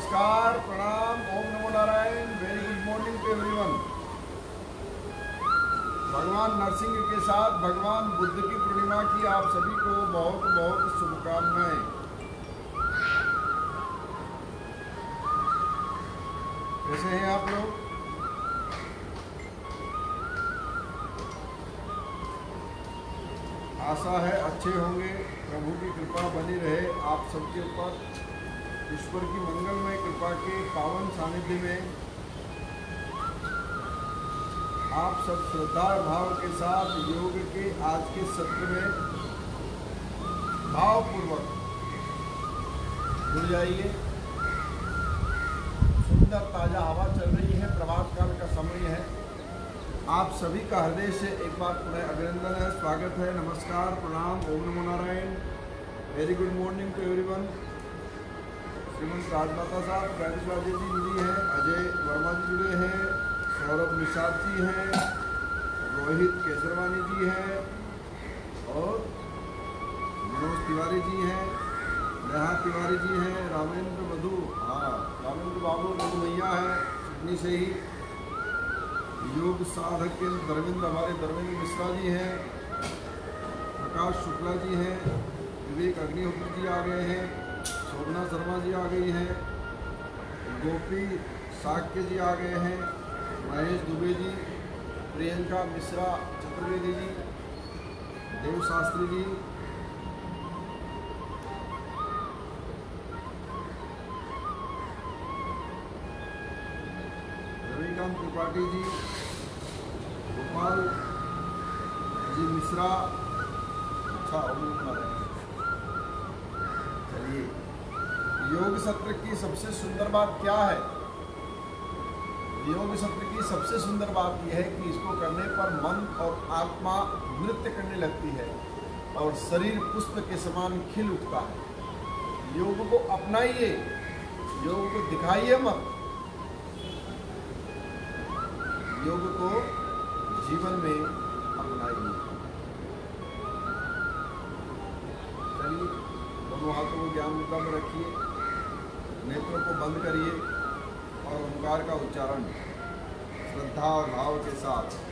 नमस्कार, प्रणाम, ओम नमो Narayan. Very good morning to everyone. भगवान नरसिंह के साथ भगवान बुद्ध की पूर्णिमा की आप सभी को बहुत बहुत शुभकामनाएं। कैसे हैं आप लोग? आशा है अच्छे होंगे। प्रभु की कृपा बनी रहे आप सबके ऊपर। ईश्वर की मंगलमय कृपा के पावन सानिध्य में आप सब श्रद्धा भाव के साथ योग के आज के सत्र में भावपूर्वक जुड़ जाइए। सुंदर ताजा हवा चल रही है, प्रभात काल का समय है। आप सभी का हृदय से एक बार पुनः अभिनंदन है, स्वागत है, नमस्कार, प्रणाम, ओम नमो Narayan. Very good morning to everyone. Shrimant Rajmata साहब गायत्री जी जुड़ी हैं, अजय वर्मा जी जुड़े हैं, सौरभ निषाद जी हैं, रोहित केसरवानी जी हैं और मनोज तिवारी जी हैं, नेहा तिवारी जी हैं, रामेंद्र मधु, रामेंद्र बाबू मधु भैया हैं सिडनी से ही। योग साधक के धर्मेंद्र, हमारे धर्मेंद्र मिश्रा जी हैं, प्रकाश शुक्ला जी हैं, विवेक अग्निहोत्री जी आ गए हैं, शोभना शर्मा जी आ गई हैं, गोपी साक्य जी आ गए हैं, महेश दुबे जी, प्रियंका मिश्रा चतुर्वेदी जी, देव शास्त्री जी, रविकांत त्रिपाठी जी, गोपाल जी मिश्रा। अच्छा, चलिए, योग सत्र की सबसे सुंदर बात क्या है? योग सत्र की सबसे सुंदर बात यह है कि इसको करने पर मन और आत्मा नृत्य करने लगती है और शरीर पुष्प के समान खिल उठता है। योग को अपनाइए, योग को दिखाइए मत, योग को जीवन में अपनाइए। चलिए, दोनों हाथों को ज्ञान मुद्रा में रखिए, नेत्रों को बंद करिए और ओंकार का उच्चारण श्रद्धा और भाव के साथ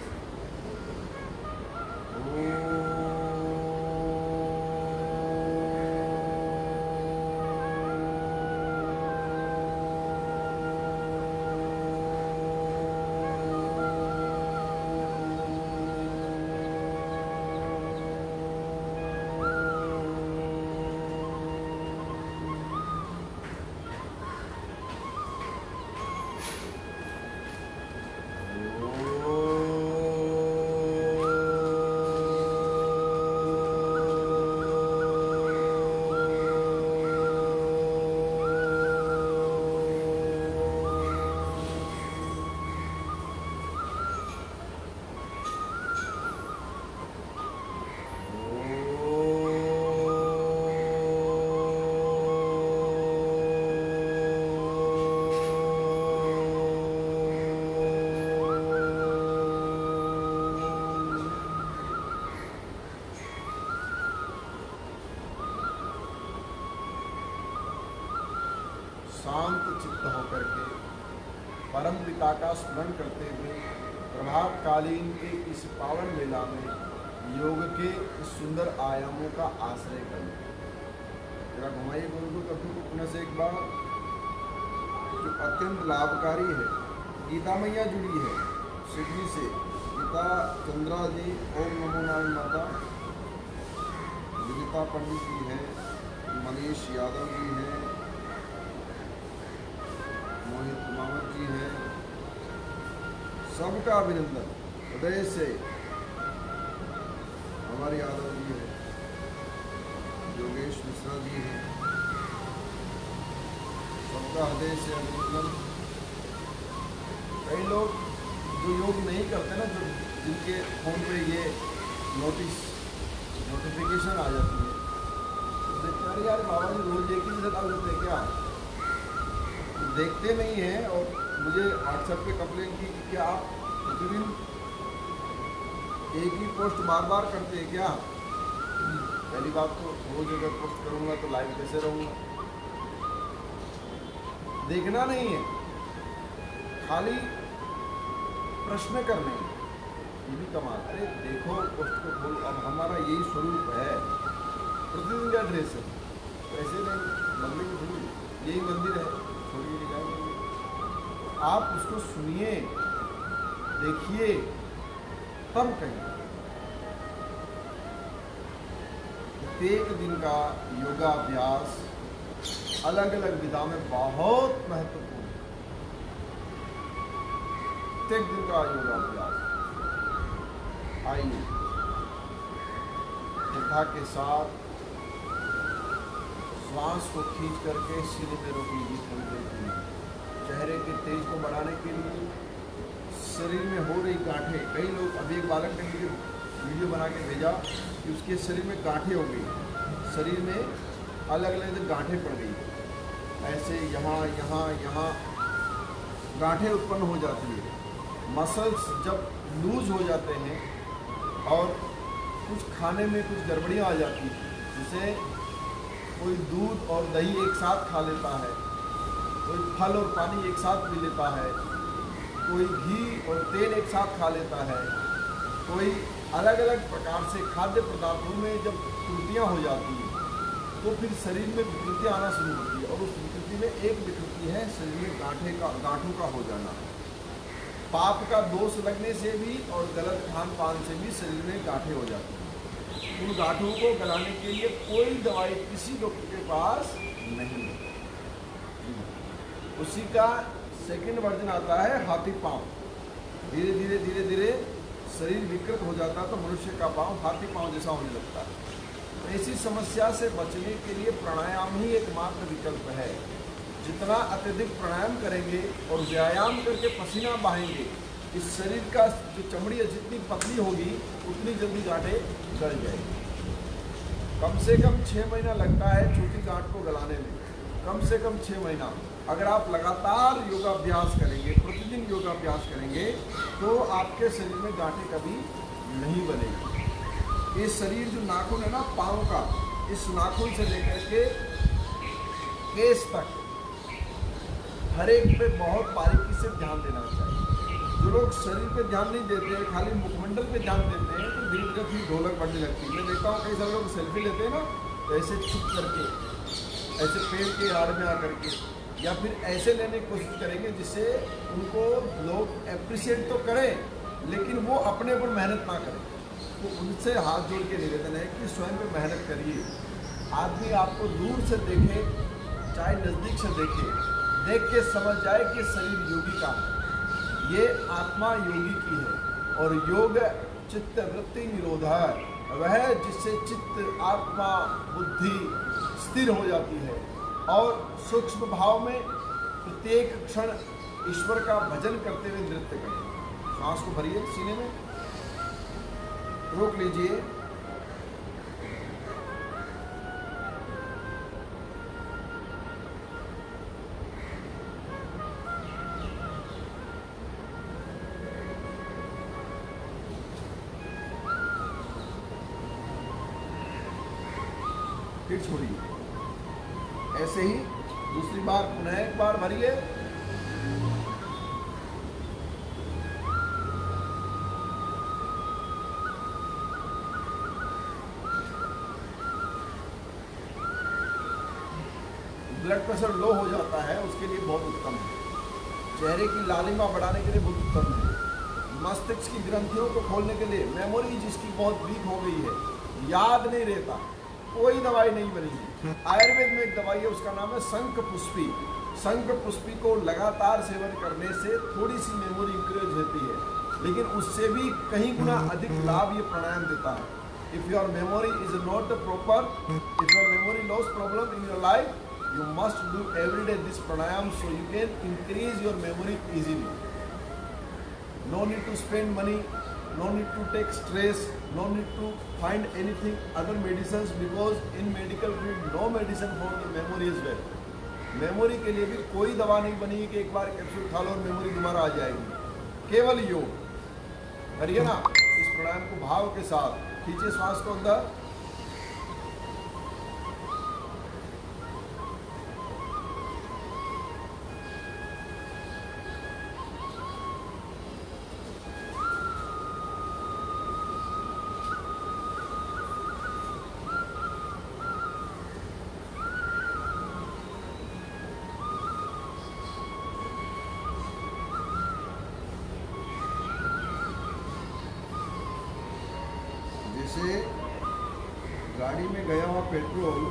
शांत चित्त होकर के परम पिता का स्मरण करते हुए प्रभातकालीन के इस पावन मेला में योग के सुंदर आयामों का आश्रय करें। जरा घुमाइए गुरु को कभी को पुनः से एक बार, जो अत्यंत लाभकारी है। गीता मैया जुड़ी है सिडनी से, गीता चंद्रा जी, ओम नमो नारायण माता, विनीता पंडित जी हैं, मनीष यादव जी हैं, मोहित मामद जी हैं, सबका अभिनंदन हृदय से। हमारे यादव जी हैं, योगेश मिश्रा जी हैं, सबका हृदय से अभिनंदन। कई लोग जो योग नहीं करते ना, जो जिनके फोन पे ये नोटिफिकेशन आ जाती है, तो देखते अरे यार बाबा जी रोज एक ही डाल देते हैं क्या? देखते नहीं हैं और मुझे व्हाट्सएप पे कंप्लेन की कि क्या आप प्रतिदिन एक ही पोस्ट बार बार करते हैं क्या? पहली बात तो रोज अगर पोस्ट करूँगा तो लाइव कैसे रहूँगा? देखना नहीं है, खाली प्रश्न करने हैं। ये भी कमाल। अरे देखो पोस्ट को खोलो, अब हमारा यही स्वरूप है, प्रतिदिन का ड्रेस है, तो ऐसे नहीं बदलेंगे थोड़ी, यही मंदिर है, छोड़िए नहीं जाएंगे। आप उसको सुनिए, देखिए, तब कहिए। प्रत्येक दिन का योगाभ्यास अलग अलग विधा में बहुत महत्वपूर्ण है। प्रत्येक दिन का योगाभ्यास। आइए यथा के साथ श्वास को खींच करके सीने में रोक लीजिए थोड़ी देर के लिए। चेहरे के तेज को बढ़ाने के लिए, शरीर में हो रही गांठें, कई लोग, अभी एक बालक ने मुझे वीडियो बना के भेजा कि उसके शरीर में गांठें हो गई, शरीर में अलग अलग गांठें पड़ गई, ऐसे यहाँ यहाँ यहाँ गांठें उत्पन्न हो जाती है। मसल्स जब लूज हो जाते हैं और कुछ खाने में कुछ गड़बड़ियाँ आ जाती हैं, जैसे कोई दूध और दही एक साथ खा लेता है, कोई फल और पानी एक साथ पी लेता है, कोई घी और तेल एक साथ खा लेता है, कोई अलग अलग प्रकार से खाद्य पदार्थों में जब त्रुटियाँ हो जाती हैं तो फिर शरीर में विकृतियाँ आना शुरू होती है। और उस विकृति में एक विकृति है शरीर में गांठों का हो जाना। पाप का दोष लगने से भी और गलत खान पान से भी शरीर में गांठें हो जाती हैं। उन गांठों को गलाने के लिए कोई दवाई किसी डॉक्टर के पास नहीं है। उसी का सेकंड वर्जन आता है हाथी पांव। धीरे धीरे धीरे धीरे शरीर विकृत हो जाता है तो मनुष्य का पांव हाथी पांव जैसा होने लगता है। तो ऐसी समस्या से बचने के लिए प्राणायाम ही एकमात्र विकल्प है। जितना अत्यधिक प्राणायाम करेंगे और व्यायाम करके पसीना बहाएंगे, इस शरीर का जो चमड़ी है जितनी पतली होगी उतनी जल्दी गांठें गल जाएगी। कम से कम 6 महीना लगता है छोटी गांठ को गलाने में, कम से कम 6 महीना। अगर आप लगातार योगाभ्यास करेंगे, प्रतिदिन योगाभ्यास करेंगे, तो आपके शरीर में गांठें कभी नहीं बनेगी। ये शरीर जो नाखून है ना पाँव का, इस नाखून से लेकर के केस तक हर एक पे बहुत बारीकी से ध्यान देना चाहिए। जो लोग शरीर पे ध्यान नहीं देते हैं, खाली मुखमंडल पे ध्यान देते हैं, तो धीरे धीरे फिर ढोलक बढ़ने लगती है। मैं देखता हूँ कई सारे लोग सेल्फी लेते हैं ना, तो ऐसे छुप करके, ऐसे पेड़ के आड़ में आकर के, या फिर ऐसे लेने की कोशिश करेंगे जिससे उनको लोग अप्रिशिएट तो करें लेकिन वो अपने ऊपर मेहनत ना करें। तो उनसे हाथ जोड़ के निवेदन है कि स्वयं पे मेहनत करिए। आदमी आपको दूर से देखे चाहे नज़दीक से देखे, देख के समझ जाए कि शरीर योगी का है, ये आत्मा योगी की है। और योग चित्त वृत्ति निरोधा वह जिससे चित्त आत्मा बुद्धि स्थिर हो जाती है और सूक्ष्म भाव में प्रत्येक क्षण ईश्वर का भजन करते हुए नृत्य करें। सांस को भरिए, सीने में रोक लीजिए, फिर छोड़िए। ऐसे ही दूसरी बार पुनः एक बार भरिए, ब्लड प्रेशर लो हो जाता है उसके लिए बहुत उत्तम है। चेहरे की लालिमा बढ़ाने के लिए बहुत उत्तम है। मस्तिष्क की ग्रंथियों को खोलने के लिए, मेमोरी जिसकी बहुत वीक हो गई है, याद नहीं रहता, कोई दवाई नहीं बनेगी। आयुर्वेद में एक दवाई है उसका नाम है शंख पुष्पी। शंख पुष्पी को लगातार सेवन करने से थोड़ी सी मेमोरी इंक्रीज होती है, लेकिन उससे भी कहीं गुना अधिक लाभ ये प्राणायाम देता है। If your memory is not proper, if your memory loss problem in your life, you must do every day this pranayam so you can increase your memory easily. No need to spend money, no need to take stress, no need to find anything other medicines, because in medical field no medicine for the memory as well. Memory के लिए भी कोई दवा नहीं बनी कि एक बार capsule खा लो और मेमोरी दोबारा आ जाएगी। केवल योग करिए ना इस प्राणायाम को भाव के साथ। खींचिए श्वास को अंदर, गाड़ी में गया हुआ पेट्रोल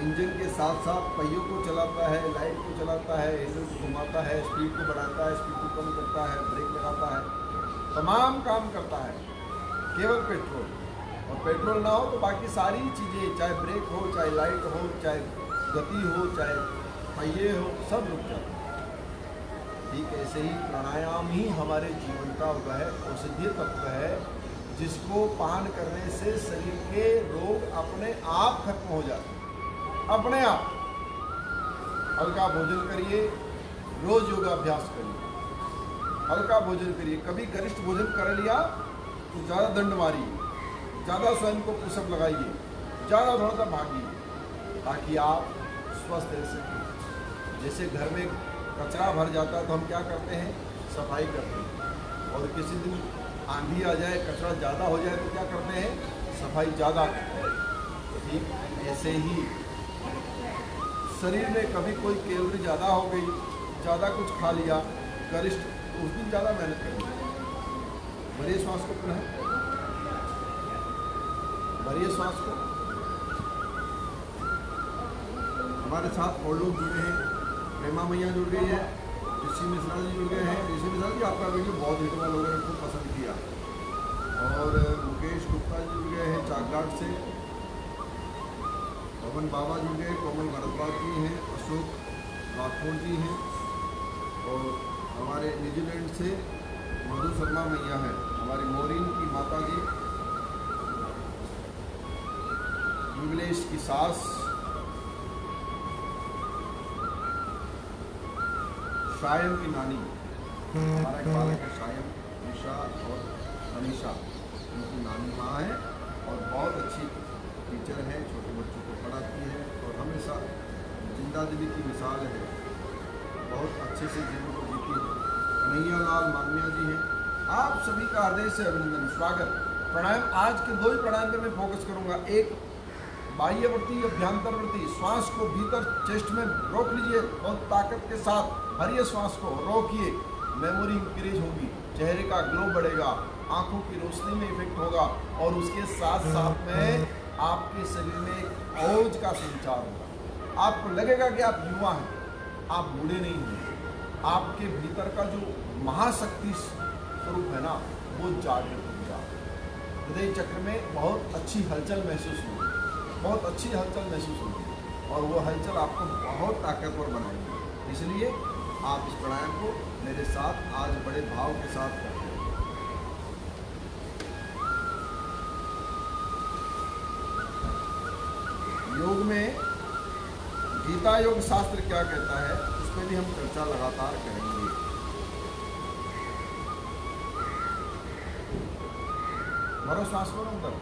इंजन के साथ साथ पहियों को चलाता है, लाइट को चलाता है, हैंडल को घुमाता है, स्पीड को बढ़ाता है, स्पीड को कम करता है, ब्रेक लगाता है, तमाम काम करता है केवल पेट्रोल। और पेट्रोल ना हो तो बाकी सारी चीज़ें, चाहे ब्रेक हो, चाहे लाइट हो, चाहे गति हो, चाहे पहिए हो, सब रुक जाते हैं। ठीक ऐसे ही प्राणायाम ही हमारे जीवन का वह औषधीय तत्व है जिसको पान करने से शरीर के रोग अपने आप खत्म हो जाते हैं, अपने आप। हल्का भोजन करिए, रोज योगाभ्यास करिए, हल्का भोजन करिए। कभी गरिष्ठ भोजन कर लिया तो ज़्यादा दंड मारिए, ज़्यादा स्वयं को पुशअप लगाइए, ज़्यादा थोड़ा सा भागिए ताकि आप स्वस्थ रह सकें। जैसे घर में कचरा भर जाता है तो हम क्या करते हैं, सफाई करते हैं। और किसी दिन आंधी आ जाए, कचरा ज़्यादा हो जाए तो क्या करते हैं, सफाई ज़्यादा करते हैं। ठीक ऐसे ही शरीर में कभी कोई कैलोरी ज़्यादा हो गई, ज़्यादा कुछ खा लिया गरिष्ठ, तो उस दिन ज़्यादा मेहनत करेंगे। भरिए श्वास को, पुनः भरिए श्वास को। हमारे साथ और लोग जुड़े हैं, प्रेमा मैया जुड़ गई है, ऋषि मिश्रा जी जुड़ गए हैं। ऋषि मिश्रा जी आपका वीडियो बहुत हिट हुआ, लोगों ने खूब पसंद किया। और मुकेश गुप्ता जी जुड़ गए हैं चाकघाट से, पवन बाबा जुड़ गए, कोमल भरद्वाज जी हैं, अशोक राठौर जी हैं, और हमारे न्यूजीलैंड से मधु शर्मा मैया हैं, हमारी मोरिन की माता जी, इंग्लिश की सास, शायम की नानी, हमारा एक बालक है शायम, निशा और अनिशा, उनकी नानी माँ है और बहुत अच्छी टीचर है, छोटे बच्चों को पढ़ाती है और हमेशा जिंदा दिली की मिसाल है, बहुत अच्छे से जीवन को जीती है। कन्हैया लाल मालविया जी हैं। आप सभी का हृदय से अभिनंदन, स्वागत। प्राणायाम आज के दो ही प्राणायाम पे मैं फोकस करूंगा। एक बाह्यवर्ती, अभ्यंतरवर्ती। श्वास को भीतर चेस्ट में रोक लीजिए, बहुत ताकत के साथ भरिए श्वास को, रोकिए, मेमोरी इंक्रीज होगी, चेहरे का ग्लो बढ़ेगा, आंखों की रोशनी में इफेक्ट होगा और उसके साथ साथ में आपके शरीर में एक ओज का संचार होगा। आपको लगेगा कि आप युवा हैं, आप बूढ़े नहीं हैं। आपके भीतर का जो महाशक्ति स्वरूप है ना, वो जागृत होगा। हृदय चक्र में बहुत अच्छी हलचल महसूस होगी, बहुत अच्छी हलचल महसूस होगी और वो हलचल आपको बहुत ताकतवर बनाएगी। इसलिए आप इस प्राणायाम को मेरे साथ आज बड़े भाव के साथ करें। योग में गीता योग शास्त्र क्या कहता है, उस पर भी हम चर्चा लगातार करेंगे। भरो श्वास को अंदर।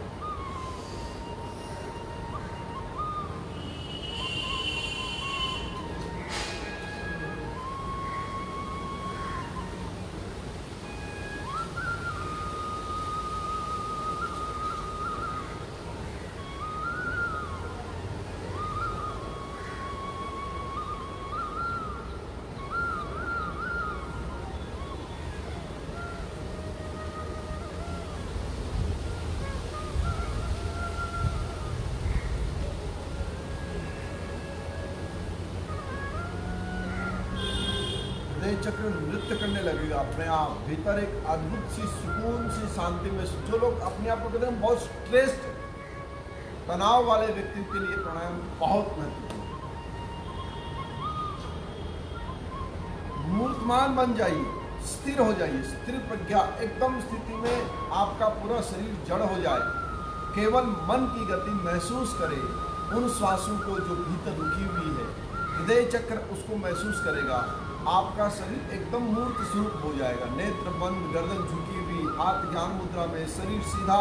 चक्र नृत्य करने लगेगा अपने आप, भीतर एक अद्भुत सी सुकून सी शांति में। जो लोग अपने आप को कहते हैं बहुत स्ट्रेस्ड, तनाव वाले व्यक्तियों के लिए प्राणायाम बहुत महत्वपूर्ण है। मूर्तमान बन जाइए, स्थिर हो जाइए, स्थिर प्रज्ञा, एकदम स्थिति में आपका पूरा शरीर जड़ हो जाए, केवल मन की गति महसूस करे, उन श्वासों को जो भीतर रुकी हुई है, हृदय चक्र उसको महसूस करेगा। आपका शरीर एकदम मूर्त स्वरूप हो जाएगा, नेत्र बंद, गर्दन झुकी हुई, हाथ ज्ञान मुद्रा में, शरीर सीधा,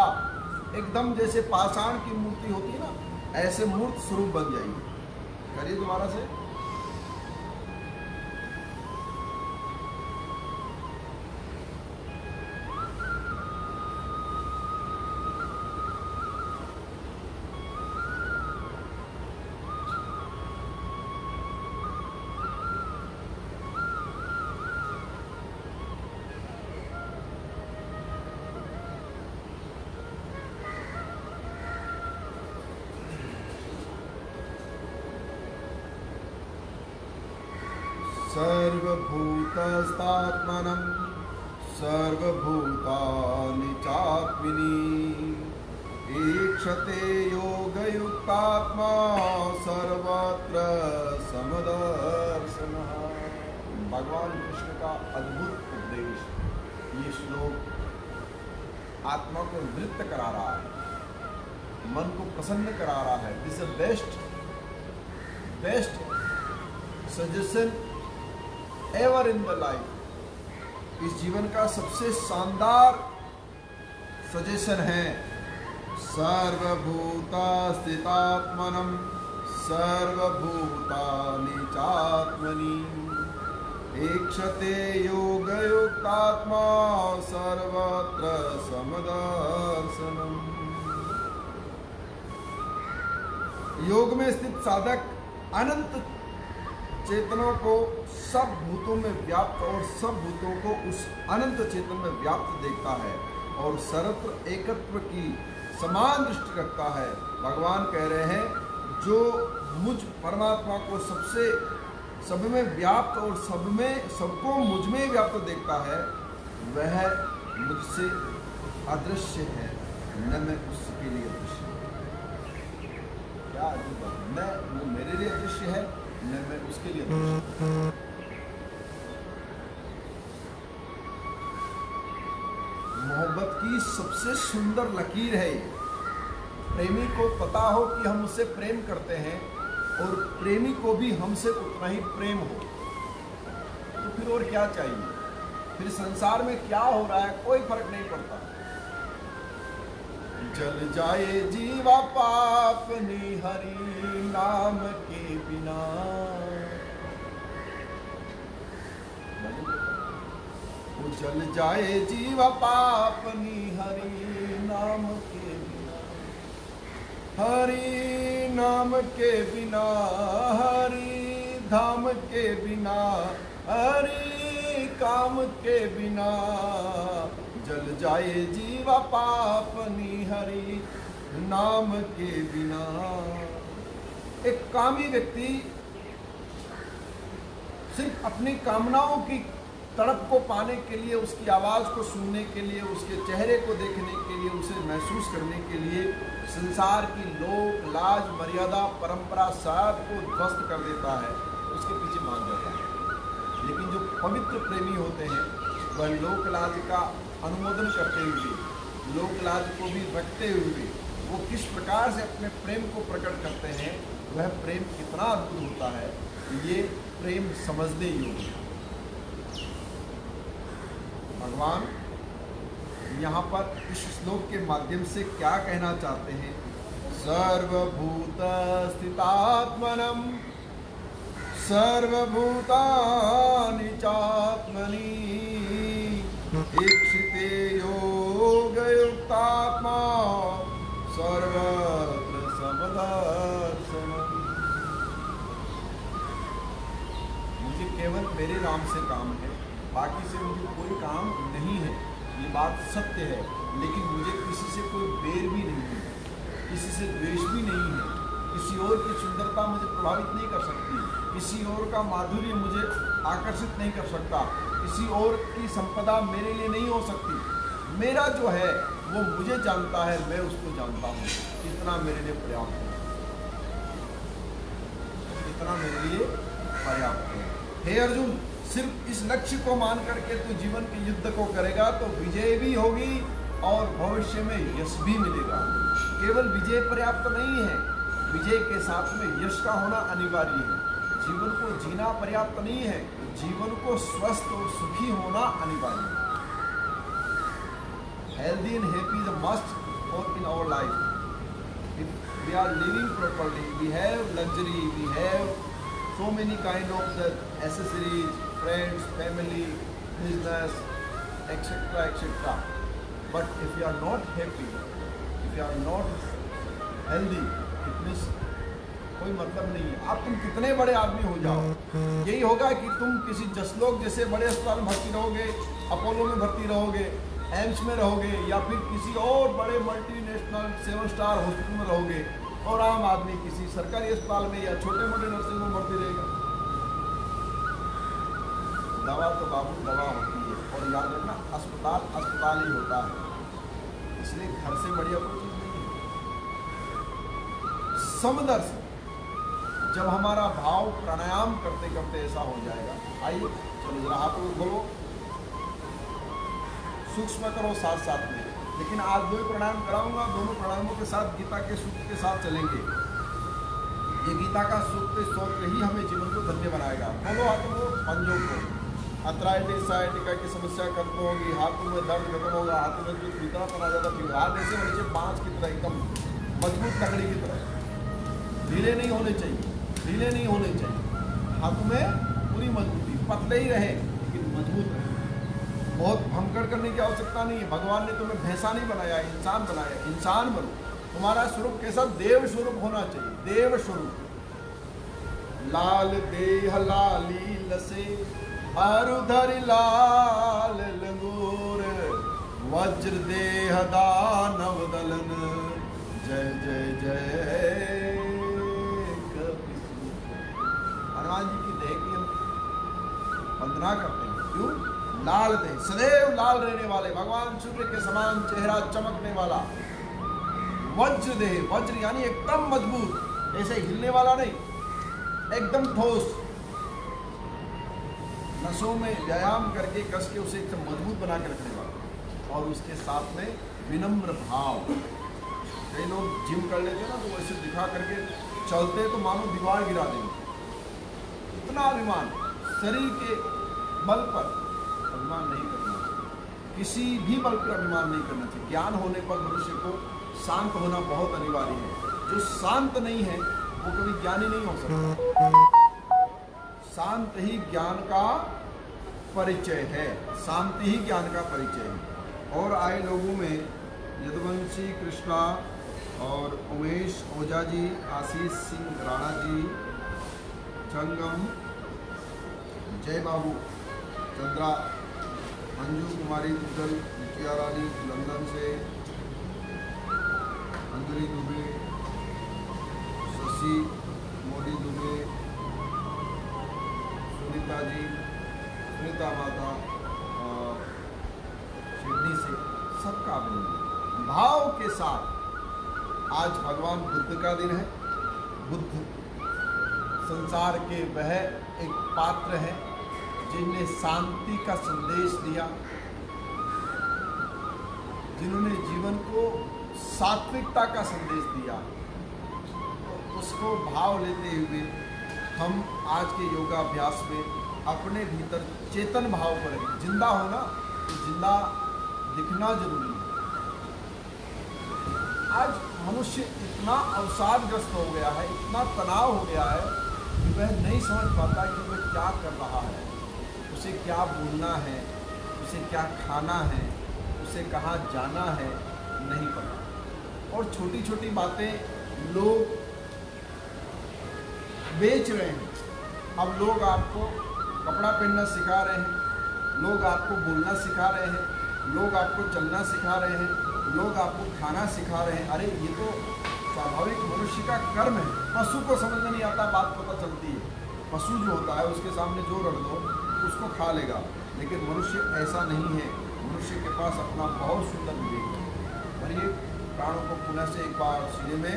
एकदम जैसे पाषाण की मूर्ति होती है ना, ऐसे मूर्त स्वरूप बन जाएगी। करिए दोबारा से। सर्वभूतस्थात्मनं सर्वभूतानि चात्मनि ईक्षते योगयुक्तात्मा सर्वत्र समदर्शनः। भगवान कृष्ण का अद्भुत उपदेश। ये श्लोक आत्मा को नृत्य करा रहा है, मन को प्रसन्न करा रहा है। This is best suggestion ever in the life. इस जीवन का सबसे शानदार सजेशन है सर्वभूतस्थितात्मनं सर्वभूतानि चात्मनि ईक्षते योगयुक्तात्मा सर्वत्र समदर्शनम्। योग में स्थित साधक अनंत चेतनों को सब भूतों में व्याप्त और सब भूतों को उस अनंत चेतन में व्याप्त देखता है और सर्वत्र एकत्व की समान दृष्टि रखता है। भगवान कह रहे हैं जो मुझ परमात्मा को सबसे सब में व्याप्त और सबको मुझ में व्याप्त देखता है, वह मुझसे अदृश्य है, न मैं उसके लिए अदृश्य। क्या अद्भुत बात! मैं वो मेरे लिए अदृश्य है, न मैं उसके लिए अदृश्य। मोहब्बत की सबसे सुंदर लकीर है ये। प्रेमी को पता हो कि हम उससे प्रेम करते हैं और प्रेमी को भी हमसे उतना ही प्रेम हो, तो फिर और क्या चाहिए? फिर संसार में क्या हो रहा है कोई फर्क नहीं पड़ता। जल जाए जीवा पाप हरि नाम के बिना। वो जल जाए जीवा पाप हरि नाम के बिना। हरि नाम के बिना, हरि धाम के बिना, हरि काम के बिना जल जाए जीवा पापनी हरि नाम के बिना। एक कामी व्यक्ति सिर्फ अपनी कामनाओं की तड़प को पाने के लिए, उसकी आवाज को सुनने के लिए, उसके चेहरे को देखने के लिए, उसे महसूस करने के लिए संसार की लोक लाज मर्यादा परंपरा सब को ध्वस्त कर देता है, उसके पीछे भाग जाता है। लेकिन जो पवित्र प्रेमी होते हैं वह लोक लाज का अनुमोदन करते हुए, लोक लाज को भी रखते हुए वो किस प्रकार से अपने प्रेम को प्रकट करते हैं, वह प्रेम कितना अद्भुत होता है, ये प्रेम समझने योग्य है। भगवान यहाँ पर इस श्लोक के माध्यम से क्या कहना चाहते हैं? सर्वभूत स्थितात्मनं सर्वभूतानि चात्मनि ईक्षते योगयुक्तात्मा सर्वत्र समदर्शनम्। मुझे केवल मेरे नाम से काम है, बाकी से मुझे कोई काम नहीं है, ये बात सत्य है। लेकिन मुझे किसी से कोई बैर भी नहीं है, किसी से द्वेष भी नहीं है, किसी और की सुंदरता मुझे प्रभावित नहीं कर सकती, किसी और का माधुर्य मुझे आकर्षित नहीं कर सकता, किसी और की संपदा मेरे लिए नहीं हो सकती। मेरा जो है वो मुझे जानता है, मैं उसको जानता हूँ। इतना मेरे लिए पर्याप्त है, इतना मेरे लिए पर्याप्त है। हे अर्जुन, सिर्फ इस लक्ष्य को मान करके तू जीवन के युद्ध को करेगा तो विजय भी होगी और भविष्य में यश भी मिलेगा। केवल विजय पर्याप्त नहीं है, विजय के साथ में यश का होना अनिवार्य है। जीवन को जीना पर्याप्त नहीं है, जीवन को स्वस्थ और सुखी होना अनिवार्य है। Healthy and happy is a must for in our life. If we are living properly, we have luxury, we have so many kind of the accessories, friends, family, business, etc., etc. But if you are not happy, if you are not healthy, it means कोई मतलब नहीं है। आप तुम कितने बड़े आदमी हो जाओ, यही होगा कि तुम किसी जसलोक जैसे बड़े अस्पताल में भर्ती रहोगे, अपोलो में भर्ती रहोगे, एम्स में रहोगे, या फिर किसी और बड़े मल्टीनेशनल 7 स्टार हॉस्पिटल में रहोगे, और आम आदमी किसी सरकारी अस्पताल में या छोटे मोटे नर्सिंग में भर्ती रहेगा। दवा तो बाबू दवा होती है, और याद रखना अस्पताल अस्पताल ही होता है, इसलिए घर से बढ़िया कोई चीज नहीं है। समदर्शन, जब हमारा भाव प्राणायाम करते करते ऐसा हो जाएगा, आइए चलो जरा हाथों को खोलो, सूक्ष्म करो साथ साथ में, लेकिन आज 2 प्राणायाम कराऊंगा, दोनों प्राणायामों के साथ गीता के सूत्र के साथ चलेंगे। ये गीता का सूत्र स्तोत्र ही हमें जीवन को धन्य बनाएगा। खोलो हाथों को, पंजों को, अर्थराइटिस साइटिका की समस्या खत्म होगी, हाथों में दर्द खत्म होगा, हाथों में जो इतना पना जाता फिर हाथ ऐसे होने चाहिए बांस की तरह, एकदम मजबूत लकड़ी की तरह, ढीले नहीं होने चाहिए, ढीले नहीं होने चाहिए, हाथों में पूरी मजबूती, पतले ही रहे लेकिन मजबूत रहे। बहुत भंकड़ करने की आवश्यकता नहीं है, भगवान ने तुम्हें भैंसा नहीं बनाया, इंसान बनाया, इंसान बनो। तुम्हारा स्वरूप कैसा? देव स्वरूप होना चाहिए, देव स्वरूप। लाल देह लाली लसे अरुधर लाल लंगूर, वज्र देह दानव दलन, जय जय जय हनुमान जी की देह की हम वंदना करते हैं। क्यों? लाल देह, सदैव लाल रहने वाले, भगवान सूर्य के समान चेहरा चमकने वाला। वज्र देह, वज्र यानी एकदम मजबूत, ऐसे हिलने वाला नहीं, एकदम ठोस, नसों में व्यायाम करके कस के उसे एकदम मजबूत बना के रखने वाला। और उसके साथ में विनम्र भाव। कई लोग जिम कर लेते हैं ना, तो वैसे दिखा करके चलते तो मानो दीवार गिरा देंगे, इतना अभिमान। शरीर के बल पर अभिमान नहीं करना चाहिए, किसी भी बल पर अभिमान नहीं करना चाहिए। ज्ञान होने पर मनुष्य को शांत होना बहुत अनिवार्य है। जो शांत नहीं है वो कभी ज्ञानी नहीं हो सकता। शांत ही ज्ञान का परिचय है, शांति ही ज्ञान का परिचय है। और आए लोगों में यदुवंशी कृष्णा और उमेश ओझा जी, आशीष सिंह राणा जी, चंगम, जय बाबू, चंद्रा, मंजू कुमारी दुग्गल, नित्या रानी लंदन से, अंजलि दुबे, शशि मोदी दुबे, सुनीता जी, सुनीता माता सिडनी से, सबका अभिनंदन। भाव के साथ आज भगवान बुद्ध का दिन है। बुद्ध संसार के वह एक पात्र है जिनने शांति का संदेश दिया, जिन्होंने जीवन को सात्विकता का संदेश दिया। तो उसको भाव लेते हुए हम आज के योगाभ्यास में अपने भीतर चेतन भाव करें। जिंदा होना, जिंदा दिखना जरूरी है। आज मनुष्य इतना अवसादग्रस्त हो गया है, इतना तनाव हो गया है कि वह नहीं समझ पाता कि वह क्या कर रहा है, उसे क्या बोलना है, उसे क्या खाना है, उसे कहाँ जाना है, नहीं पता। और छोटी छोटी बातें लोग बेच रहे हैं। अब लोग आपको कपड़ा पहनना सिखा रहे हैं, लोग आपको बोलना सिखा रहे हैं, लोग आपको चलना सिखा रहे हैं, लोग आपको खाना सिखा रहे हैं। अरे ये तो स्वाभाविक मनुष्य का कर्म है। पशु को समझ में नहीं आता, बात पता चलती है। पशु जो होता है उसके सामने जो रख दो उसको खा लेगा, लेकिन मनुष्य ऐसा नहीं है। मनुष्य के पास अपना बहुत सुंदर विवेक है। बढ़िए, प्राणों को पुनः से एक बार सीने में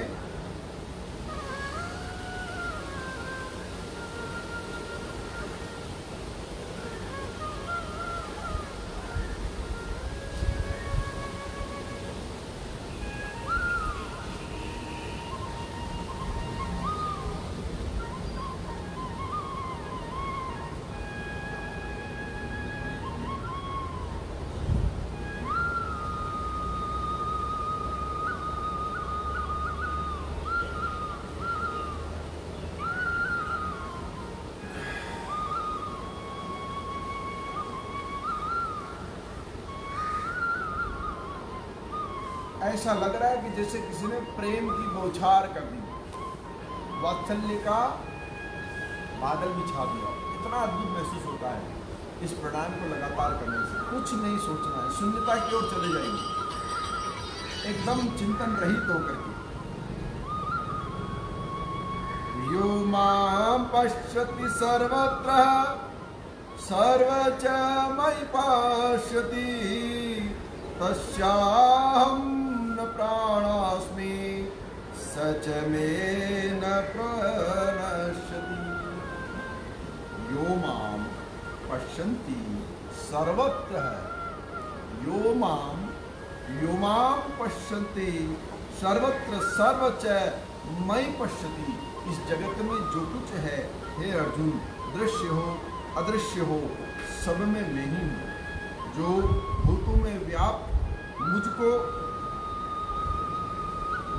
ऐसा लग रहा है कि जैसे किसी ने प्रेम की बौछार कर दी, वात्सल्य का बादल बिछा दिया। इतना अद्भुत महसूस होता है इस प्राणायाम को लगातार करने से। कुछ नहीं सोचना है, शून्यता की ओर चले जाएंगे, एकदम चिंतन रहित होकर के। यो मां पश्यति सर्वत्र सर्वच मयि पश्यति तस्याहं न प्राणास्मि स च मे न प्रणश्यति। यो मां पश्यन्ति सर्वत्र यो मां पश्यन्ति सर्वत्र सर्वच मयि पश्यति। इस जगत में जो कुछ है हे अर्जुन, दृश्य हो अदृश्य हो, सब में मैं ही हूँ। जो भूतों में व्याप्त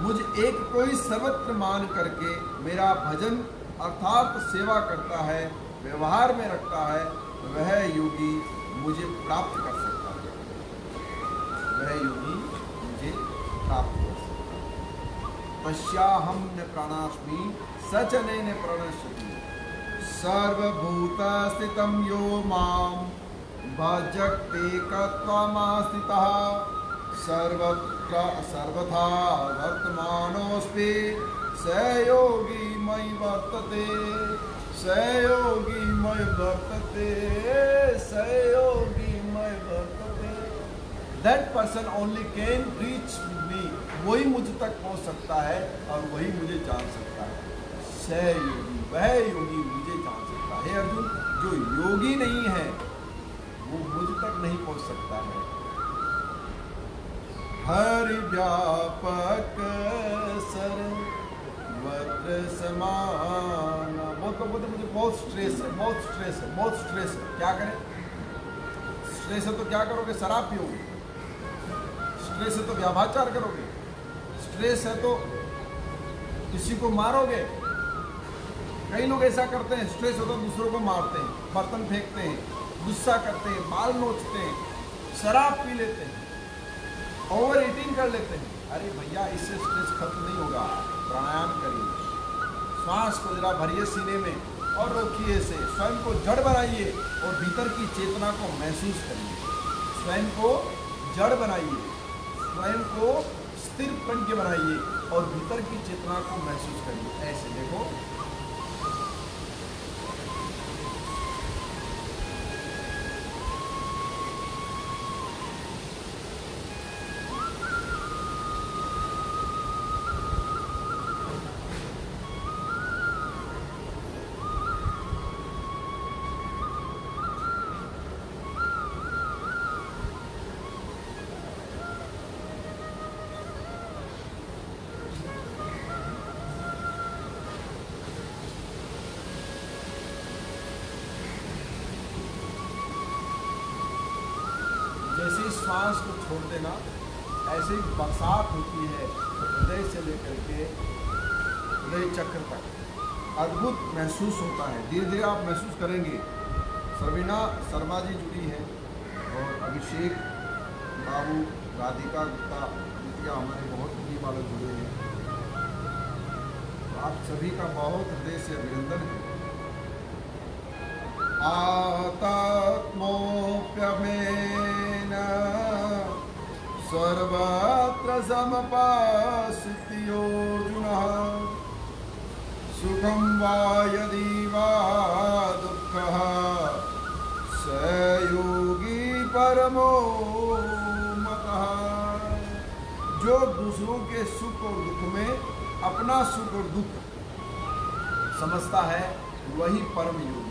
मुझ एक को ही सर्वत्र मान करके मेरा भजन अर्थात सेवा करता है, व्यवहार में रखता है, वह योगी मुझे प्राप्त कर सकता है। वह योगी मुझे प्राप्त कर सकता है। तस्याहं न प्राणास्मि स च मे न प्रणश्यति। सर्वभूत स्थितं यो मां भजत्येकत्वमास्थितः सर्वथा वर्तमानोऽस्मि स योगी मयि वर्तते स योगी मयि वर्तते स योगी मयि वर्तते। That person only can reach me, वही मुझ तक पहुंच सकता है और वही मुझे जान सकता है। स योगी, वह योगी मुझे जान सकता है। अर्जुन, जो योगी नहीं है वो मुझ तक नहीं पहुंच सकता है। हरि व्यापक सर्वत्र समान। बोलते मुझे बहुत स्ट्रेस है। क्या करें? स्ट्रेस है तो क्या करोगे? शराब पियोगे। स्ट्रेस है तो व्याभाचार करोगे। स्ट्रेस है तो किसी को मारोगे। कई लोग ऐसा करते हैं, स्ट्रेस होता है दूसरों को मारते हैं, बर्तन फेंकते हैं, गुस्सा करते हैं, बाल नोचते हैं, शराब पी लेते हैं, ओवर ईटिंग कर लेते हैं। अरे भैया, इससे स्ट्रेस खत्म नहीं होगा। प्राणायाम करिए, श्वास को जरा भरिए सीने में और रोकिए इसे, स्वयं को जड़ बनाइए और भीतर की चेतना को महसूस करिए। स्वयं को जड़ बनाइए, स्वयं को स्थिर प्रज्ञ बनाइए और भीतर की चेतना को महसूस करिए। ऐसे देखो, जैसे ही श्वास को छोड़ देना, ऐसे ही बरसात होती है हृदय से लेकर के हृदय चक्र तक। अद्भुत महसूस होता है, धीरे धीरे आप महसूस करेंगे। सरवीना शर्मा जी जुड़ी है और अभिषेक बाबू, राधिका गुप्ता जितिया हमारे बहुत ही बालक जुड़े हैं। तो आप सभी का बहुत हृदय से अभिनंदन है। आत्मोप्यमेन सर्वत्र समपास्ति अर्जुनः सुखं वा यदि वा दुःखः स योगी परमो मतः। जो दूसरों के सुख और दुख में अपना सुख और दुख समझता है वही परम योगी।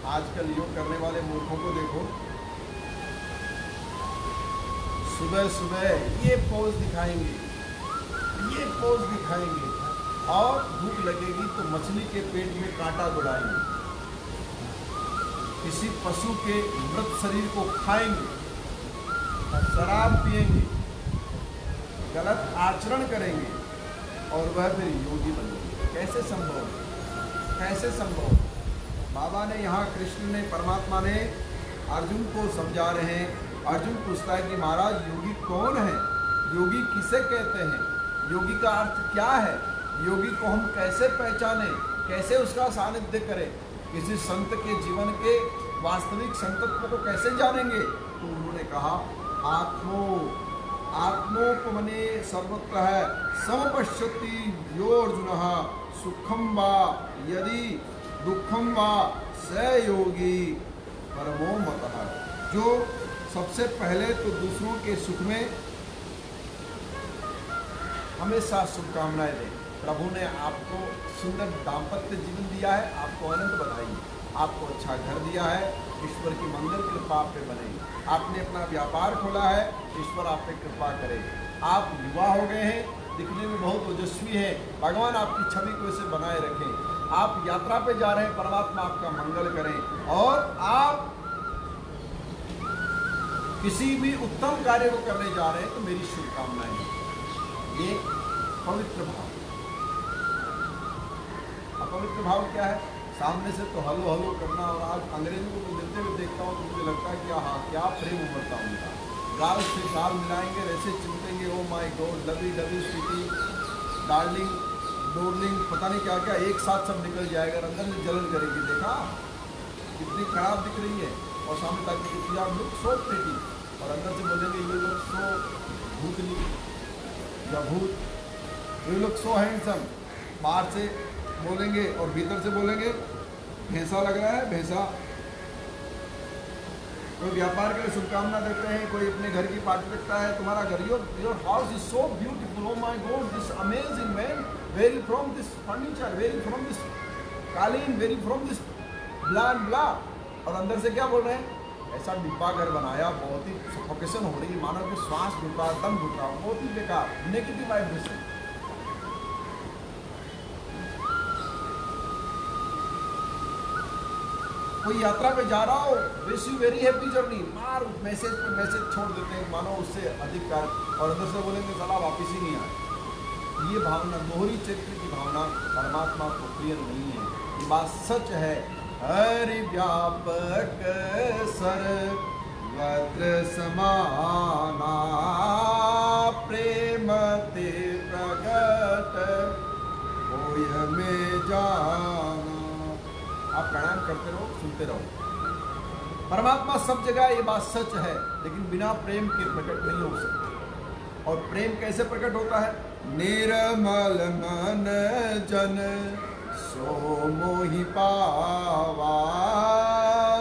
आजकल योग करने वाले मूर्खों को देखो, सुबह सुबह ये पोज दिखाएंगे, ये पोज दिखाएंगे और भूख लगेगी तो मछली के पेट में कांटा दौड़ाएंगे, किसी पशु के मृत शरीर को खाएंगे, शराब पिएंगे, गलत आचरण करेंगे और वह फिर योगी बनेंगे। कैसे संभव? कैसे संभव? बाबा ने यहाँ, कृष्ण ने, परमात्मा ने अर्जुन को समझा रहे हैं। अर्जुन पूछता है कि महाराज योगी कौन है? योगी किसे कहते हैं? योगी का अर्थ क्या है? योगी को हम कैसे पहचाने? कैसे उसका सानिध्य करें? किसी संत के जीवन के वास्तविक संतत्व को कैसे जानेंगे? तो उन्होंने कहा आत्मोपमने सर्वत्र है समपश्यति यो अर्जुन सुखम वा यदि दुखम वा स योगी परमो मतः। जो सबसे पहले तो दूसरों के सुख में हमेशा शुभकामनाएं दें। प्रभु ने आपको सुंदर दाम्पत्य जीवन दिया है, आपको अनंत बधाई। आपको अच्छा घर दिया है, ईश्वर की मंगल कृपा आप पे बने। आपने अपना व्यापार खोला है, ईश्वर आप पे कृपा करे। आप युवा हो गए हैं, दिखने में बहुत ओजस्वी हैं, भगवान आपकी छवि को इसे बनाए रखें। आप यात्रा पे जा रहे हैं, परमात्मा आपका मंगल करें। और आप किसी भी उत्तम कार्य को करने जा रहे हैं तो मेरी शुभकामनाएं। ये पवित्र भाव। अपवित्र भाव क्या है? सामने से तो हलो हलो करना। और आज अंग्रेजों को मिलते हुए देखता हूँ तो मुझे लगता है कि हाँ, क्या प्रेम उमड़ता उनका। गाल से गाल मिलाएंगे, ऐसे चिमटेंगे, oh my God, lovey lovey sweetie, darling, darling, पता नहीं क्या क्या एक साथ सब निकल जाएगा। अंदर में जलन करेगी। देखा कितनी खराब दिख रही है। और सामने तक कितनी आप लुक सो प्रिटी, और अंदर से बोलेंगे यू लुक सो भूतनी या भूत, यू लुक सो हैंडसम। बाहर से बोलेंगे और भीतर से बोलेंगे भैंसा लग रहा है, भैंसा। कोई व्यापार के लिए शुभकामना देते हैं, कोई अपने घर की पार्टी रखता है, तुम्हारा घर, your house is so beautiful, O my God, this amazing man, very from this furniture, very from this कालीन, वेरी फ्रॉम दिस ब्ला ब्ला। और अंदर से क्या बोल रहे हैं? ऐसा डिब्बा घर बनाया, बहुत ही सफोकेशन हो रही है, मानव के श्वास घुट रहा, दम घुट रहा, बहुत ही बेकार, नेगेटिव वाइब्रेशन। कोई यात्रा पे जा रहा हो, wish you very happy journey, मार मैसेज पे मैसेज छोड़ देते हैं, मानो उससे अधिक कार्य। और अंदर से बोलेंगे साला वापिस ही नहीं आए। ये भावना, दोहरी चरित्र की भावना परमात्मा को प्रिय नहीं है। ये बात सच है। हरि व्यापक सर्वत्र समाना, प्रेम ते प्रगट होय में जाना। आप प्रणाम करते रहो, सुनते रहो। परमात्मा सब जगह, ये बात सच है, लेकिन बिना प्रेम के प्रकट नहीं हो सकता। और प्रेम कैसे प्रकट होता है? निर्मल मन जन सो मोहि पावा,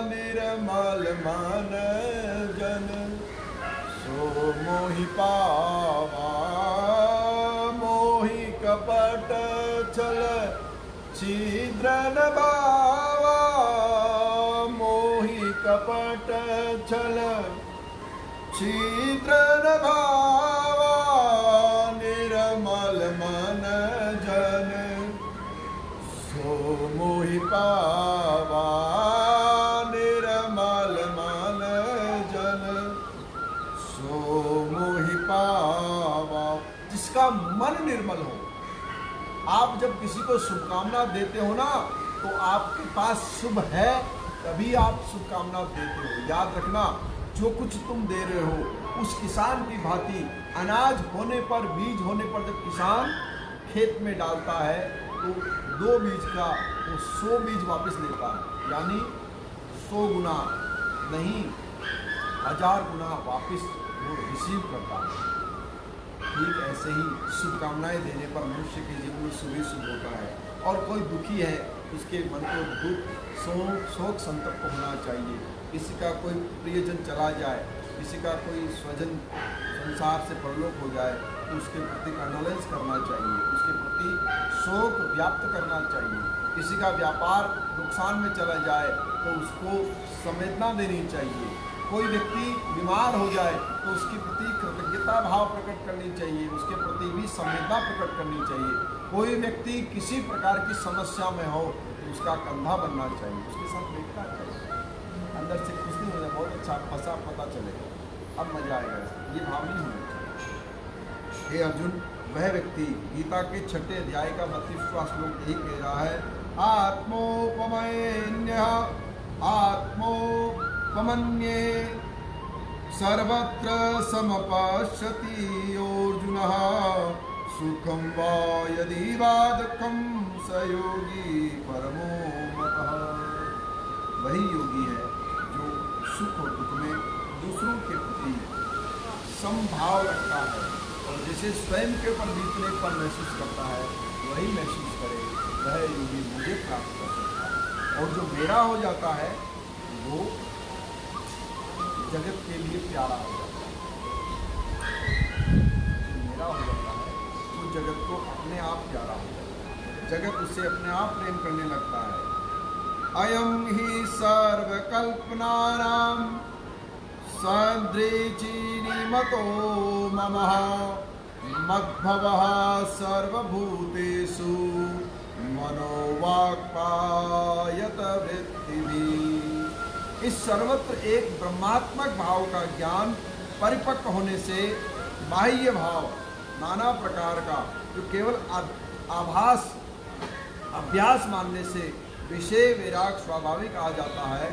निर्मल मन जन सो मोहि पावा, मोहि कपट छल छिद्रन भावा, मोहि कपट छल छिद्रन भावा, निर्मल मन जन सो मोहि पावा, निर्मल मन जन सो मोहि पावा। जिसका मन निर्मल हो। आप जब किसी को शुभकामना देते हो ना, तो आपके पास शुभ है, तभी आप शुभकामना देते हो। याद रखना, जो कुछ तुम दे रहे हो, उस किसान की भांति अनाज होने पर, बीज होने पर जब किसान खेत में डालता है, तो 2 बीज का वो 100 बीज वापस लेता है, यानी 100 गुना नहीं 1000 गुना वापस वो रिसीव करता है। ठीक ऐसे ही शुभकामनाएं देने पर मनुष्य के जीवन में शुभ ही शुभ होता है। और कोई दुखी है, उसके मन को दुख, शोक संतप्त होना चाहिए। किसी का कोई प्रियजन चला जाए, किसी का कोई स्वजन संसार से परलोक हो जाए, तो उसके प्रति कंडोलेंस करना चाहिए, उसके प्रति शोक व्याप्त करना चाहिए। किसी का व्यापार नुकसान में चला जाए तो उसको संवेदना देनी चाहिए। कोई व्यक्ति बीमार हो जाए तो उसके प्रति कृतज्ञता भाव प्रकट करनी चाहिए, उसके प्रति भी संवेदना प्रकट करनी चाहिए। कोई व्यक्ति किसी प्रकार की समस्या में हो तो उसका कंधा बनना चाहिए, उसके साथ बैठना चाहिए। अंदर से कुछ नहीं होगा, बहुत अच्छा फंसा पता चलेगा, अब मजा आएगा। ये भाव नहीं होना चाहिए। हे अर्जुन, वह व्यक्ति गीता के 6 अध्याय का 32वां श्लोक यही कह रहा है, आत्मोपमन्य आत्मोपमन्ये सर्वत्र समपश्यति अर्जुनः, सुखम वा यदि वा दुःखम स योगी परमो मतः। वही योगी है जो सुख और दुख में दूसरों के प्रति समभाव रखता है, और जिसे स्वयं के ऊपर बीतने पर महसूस करता है, वही महसूस करे, वह योगी मुझे प्राप्त कर सकता है। और जो मेरा हो जाता है वो जगत के लिए प्यारा हो जाता है। जो मेरा हो जाता है वो जगत को अपने आप प्यारा हो जाता है, जगत उससे अपने आप प्रेम करने लगता है। अयम ही सर्वकल्पनानां सदृचीनिमतो ममः मद्भवः सर्वभूतेषु मनोवाक्पायत वृत्तिभिः। इस सर्वत्र एक ब्रह्मात्मक भाव का ज्ञान परिपक्व होने से बाह्य भाव नाना प्रकार का जो केवल आभास अभ्यास मानने से विषय वैराग स्वाभाविक आ जाता है,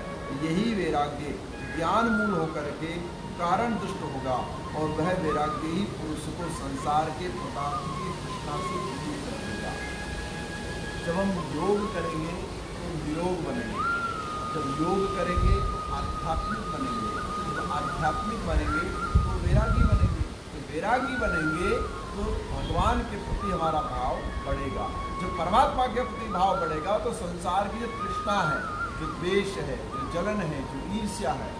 यही वैराग्य ज्ञान मूल होकर के कारण दुष्ट होगा और वह वैराग्य ही पुरुष को संसार के पदार्थ की तृष्णा से दूर कर देगा। जब हम योग करेंगे तो वियोग बनेंगे, जब योग करेंगे तो आध्यात्मिक बनेंगे, जब आध्यात्मिक बनेंगे तो वैरागी बनेंगे, तो वैरागी बनेंगे तो भगवान के प्रति हमारा भाव बढ़ेगा। जब परमात्मा के प्रति भाव बढ़ेगा तो संसार की जो तृष्णा है, जो द्वेष है, जो जलन है, जो ईर्ष्या है,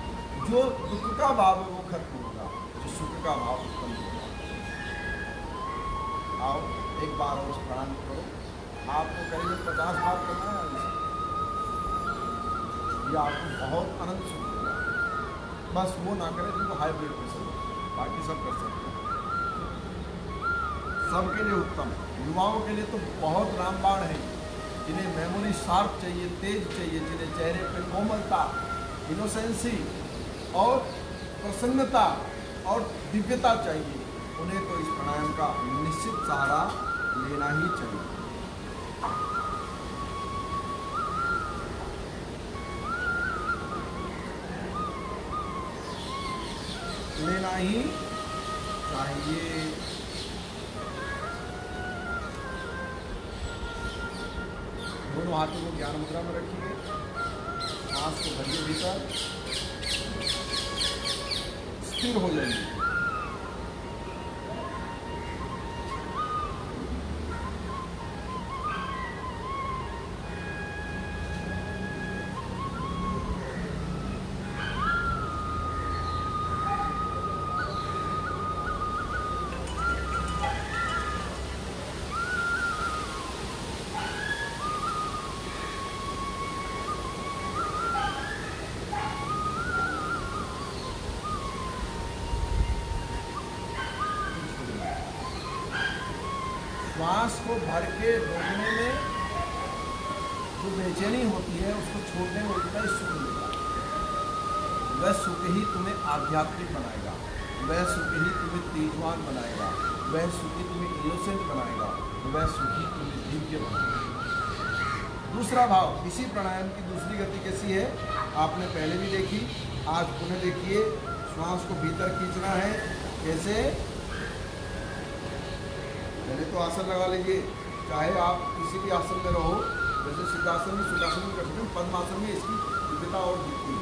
जो दुख का भाव है वो खत्म होगा, जो सुख का भाव उत्पन्न होगा। आओ एक बार और प्रणाम करो। आपको करीब 50 बार करना है, ये आपको बहुत आनंद सुख देगा। बस वो ना करें जिनको हाई ब्लड प्रेशर, बाकी सब कर सकते हैं। सबके लिए उत्तम, युवाओं के लिए तो बहुत रामबाण है, जिन्हें मेमोरी शार्प चाहिए, तेज चाहिए, जिन्हें चेहरे पे कोमलता, इनोसेंसी और प्रसन्नता और दिव्यता चाहिए, उन्हें तो इस प्राणायाम का निश्चित सहारा लेना ही चाहिए। लेना ही चाहिए। दोनों हाथों को ज्ञान मुद्रा में रखिए, सांस को भरिए भीतर, स्थिर हो जाइए। श्वास को भर के रोकने में जो बेचैनी होती है उसको छोड़ने में उतना ही सुख मिलेगा। वह सुख ही तुम्हें आध्यात्मिक बनाएगा, वह सुख ही तुम्हें तेजवान बनाएगा, वह सुख ही तुम्हें इनोसेंट बनाएगा, वह सुख ही तुम्हें दिव्य बनाएगा। दूसरा भाव, इसी प्राणायाम की दूसरी गति कैसी है आपने पहले भी देखी, आज पुनः देखिए। श्वास को भीतर खींचना है। कैसे? पहले तो आसन लगा लीजिए, चाहे आप किसी भी आसन में रहो, जैसे सिद्धासन में, सुखासन में कर सकते हैं, पद्मासन में इसकी दिव्यता और दिखती है।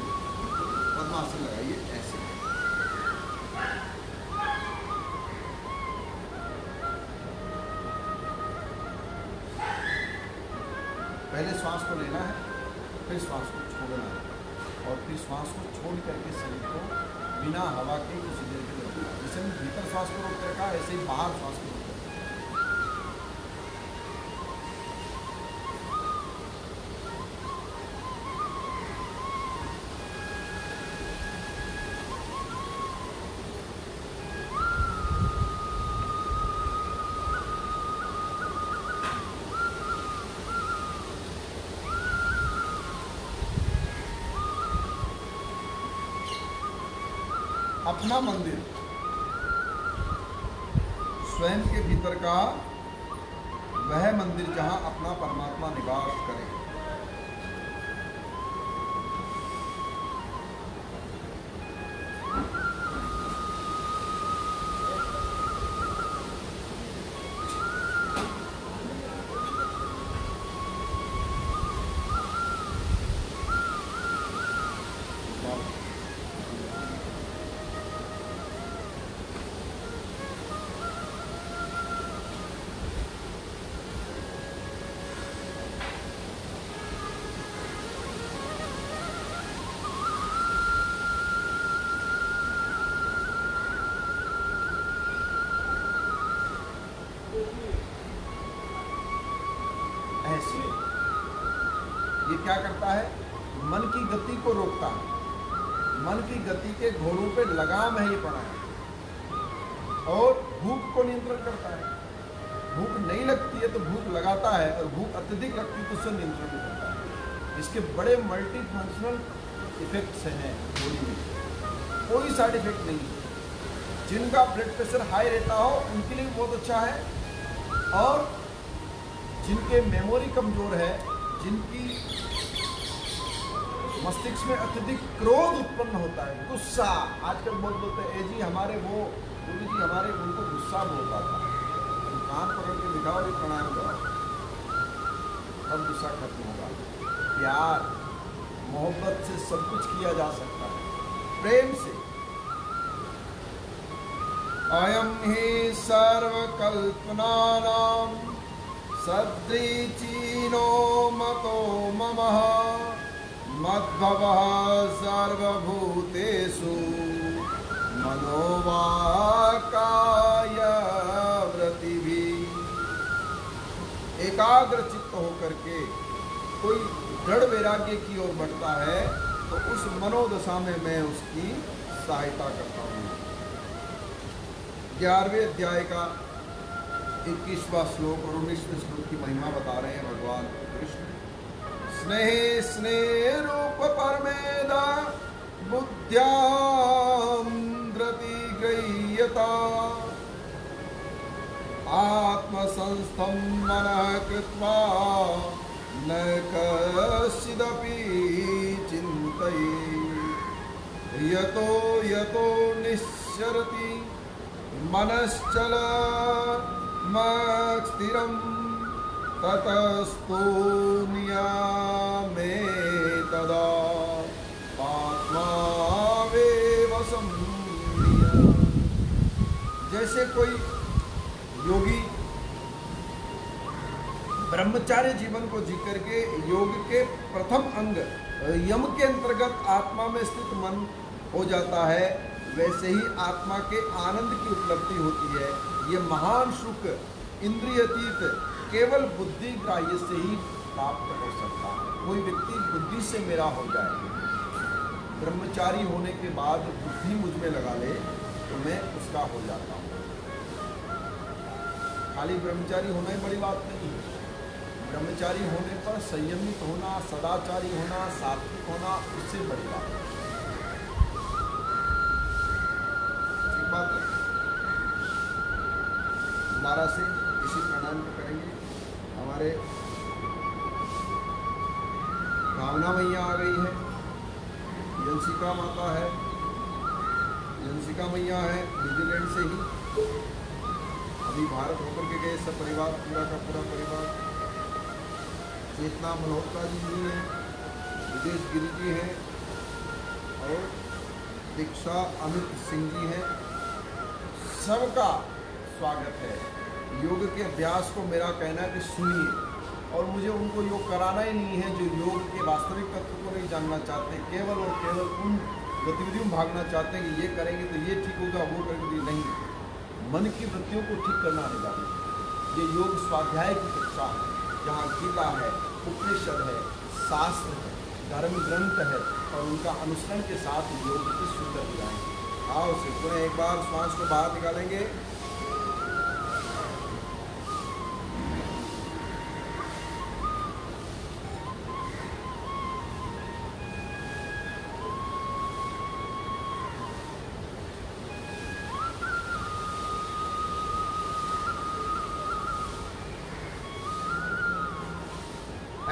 पद्मासन लगाइए ऐसे। पहले श्वास को लेना है, फिर श्वास को छोड़ना है और फिर श्वास को छोड़ करके शरीर को बिना हवा के कुछ देर के रखना है। जैसे हमने भीतर श्वास को रोक रखा है, ऐसे ही बाहर श्वास को रोक रखा है। अपना मंदिर, स्वयं के भीतर का वह मंदिर जहां अपना परमात्मा निवास करे। ये क्या करता है? मन की गति को रोकता है, मन की गति के घोड़ों पे लगाम है ये प्राणायाम। और भूख को नियंत्रण करता है। भूख नहीं लगती है तो भूख लगाता है, और भूख अत्यधिक लगती है तो उससे नियंत्रण करता है। इसके बड़े मल्टी फंक्शनल इफेक्ट्स हैं बॉडी में, कोई साइड इफेक्ट नहीं है। जिनका ब्लड प्रेशर हाई रहता हो उनके लिए बहुत अच्छा है, और जिनके मेमोरी कमजोर है, जिनकी मस्तिष्क में अत्यधिक क्रोध उत्पन्न होता है, गुस्सा, आजकल बहुत बोलते हैं जी हमारे वो गुरु जी हमारे उनको गुस्सा बोलता था, तो कान पकड़ के दिखाओ ये प्राणायाम कराओ, अब गुस्सा खत्म होगा। प्यार मोहब्बत से सब कुछ किया जा सकता है, प्रेम से। अयम ही सर्वकल्पनानां सदृचीनो मतो ममः मद्भवः सर्वभूतेषु मनोवाकाय वृत्तिभिः। एकाग्र चित्त होकर के कोई दृढ़ वैराग्य की ओर बढ़ता है तो उस मनोदशा में मैं उसकी सहायता करता हूँ। 11वें अध्याय का 21वां श्लोक और 19वें श्लोक की महिमा बता रहे हैं भगवान कृष्ण। स्नेह स्नेह रूप परमेद बुद्ध्यां धृति गृह्यता आत्मसंस्थं मनः कृत्वा न कश्चिदपि चिन्तयेत् यतो यतो निश्चरति मनश्चल मत्स्थिरं ततस्तो नियामे तदा आत्मावेव संनियम्। जैसे कोई योगी ब्रह्मचार्य जीवन को जी करके योग के प्रथम अंग यम के अंतर्गत आत्मा में स्थित मन हो जाता है, वैसे ही आत्मा के आनंद की उपलब्धि होती है। ये महान सुख इंद्रियतीत केवल बुद्धि ग्राह्य से ही प्राप्त हो सकता है। कोई व्यक्ति बुद्धि से मेरा हो जाए, ब्रह्मचारी होने के बाद बुद्धि मुझ में लगा ले तो मैं उसका हो जाता हूँ। खाली ब्रह्मचारी होना ही बड़ी बात नहीं है। ब्रह्मचारी होने पर संयमित होना, सदाचारी होना, सात्विक होना, उससे बड़ी बात है। दोबारा से इसी प्राणायाम को करेंगे। हमारे भावना मैया आ गई है, यंसिका माता है, यंसिका मैया है न्यूजीलैंड से ही, अभी भारत होकर के गए सब परिवार, पूरा का पूरा परिवार। चेतना मल्होत्रा जी है, विदेश गिरी जी हैं, और दीक्षा अमित सिंह जी हैं। सबका स्वागत है। योग के अभ्यास को मेरा कहना है कि सुनिए, और मुझे उनको योग कराना ही नहीं है जो योग के वास्तविक तत्व को नहीं जानना चाहते, केवल और केवल उन गतिविधियों में भागना चाहते हैं कि ये करेंगे तो ये ठीक होगा, वो करेंगे तो नहीं। मन की वृत्तियों को ठीक करना नहीं जानते। ये योग स्वाध्याय की कक्षा है, जहाँ गीता है, उपनिषद है, शास्त्र है, धर्म ग्रंथ है, और उनका अनुसरण के साथ योग की सुंदर दिखाएंगे। आओ से पुनः एक बार श्वास को बाहर निकालेंगे।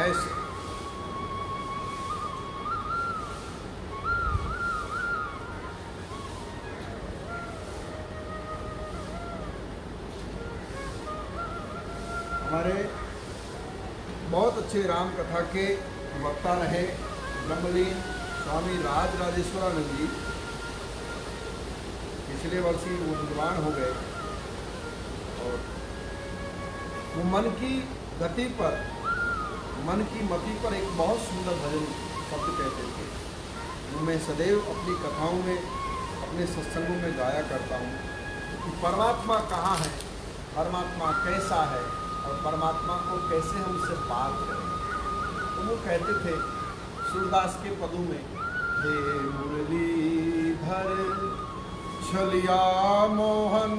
ऐसे हमारे बहुत अच्छे राम कथा के वक्ता रहे ब्रह्मलीन स्वामी राज राजेश्वरानंद जी। पिछले वर्ष ही वो निर्वाण हो गए, और वो मन की गति पर, मन की मति पर एक बहुत सुंदर भजन शब्द कहते थे। वो मैं सदैव अपनी कथाओं में, अपने सत्संगों में गाया करता हूँ कि परमात्मा कहाँ है, परमात्मा कैसा है, और परमात्मा को कैसे हम उससे बात करें। तो वो कहते थे सूरदास के पदों में, हे मुरलीधर छलिया मोहन,